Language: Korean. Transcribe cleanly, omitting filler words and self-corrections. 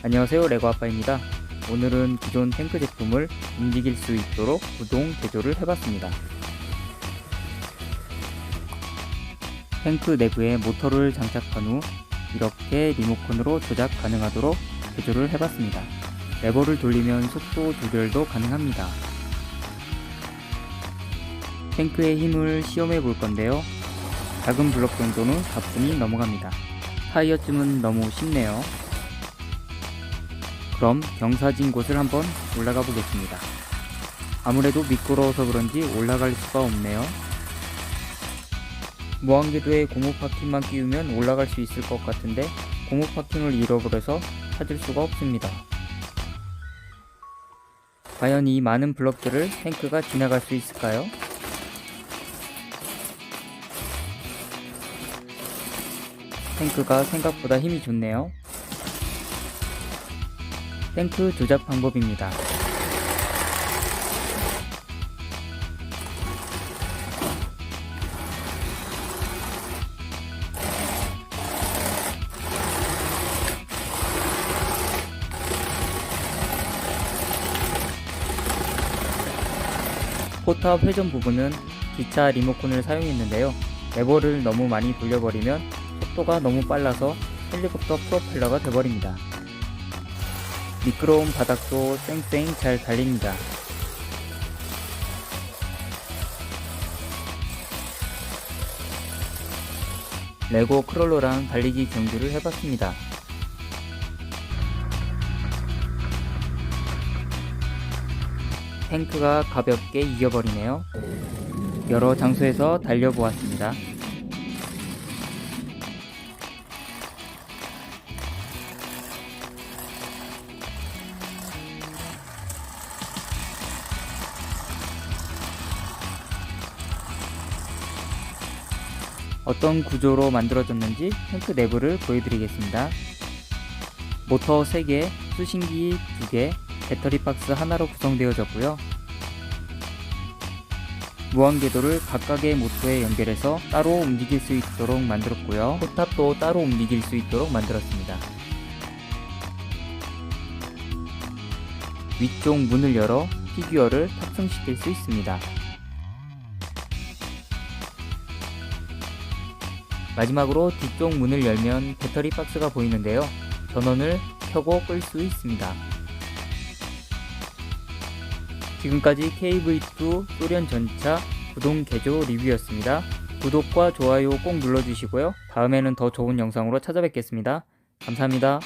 안녕하세요, 레고아빠입니다. 오늘은 기존 탱크 제품을 움직일 수 있도록 구동 개조를 해봤습니다. 탱크 내부에 모터를 장착한 후 이렇게 리모컨으로 조작 가능하도록 개조를 해봤습니다. 레버를 돌리면 속도 조절도 가능합니다. 탱크의 힘을 시험해 볼 건데요. 작은 블럭 정도는 가뿐히 넘어갑니다. 타이어쯤은 너무 쉽네요. 그럼 경사진 곳을 한번 올라가 보겠습니다. 아무래도 미끄러워서 그런지 올라갈 수가 없네요. 무한궤도에 고무 파킹만 끼우면 올라갈 수 있을 것 같은데 고무 파킹을 잃어버려서 찾을 수가 없습니다. 과연 이 많은 블럭들을 탱크가 지나갈 수 있을까요? 탱크가 생각보다 힘이 좋네요. 탱크 조작 방법입니다. 포탑 회전 부분은 기차 리모컨을 사용했는데요. 레버를 너무 많이 돌려버리면 속도가 너무 빨라서 헬리콥터 프로펠러가 되어버립니다. 미끄러운 바닥도 쌩쌩 잘 달립니다. 레고 크롤러랑 달리기 경주를 해봤습니다. 탱크가 가볍게 이겨버리네요. 여러 장소에서 달려보았습니다. 어떤 구조로 만들어졌는지 탱크 내부를 보여드리겠습니다. 모터 3개, 수신기 2개, 배터리 박스 하나로 구성되어졌고요. 무한궤도를 각각의 모터에 연결해서 따로 움직일 수 있도록 만들었고요. 포탑도 따로 움직일 수 있도록 만들었습니다. 위쪽 문을 열어 피규어를 탑승시킬 수 있습니다. 마지막으로 뒤쪽 문을 열면 배터리 박스가 보이는데요. 전원을 켜고 끌 수 있습니다. 지금까지 KV2 소련 전차 구동 개조 리뷰였습니다. 구독과 좋아요 꼭 눌러주시고요. 다음에는 더 좋은 영상으로 찾아뵙겠습니다. 감사합니다.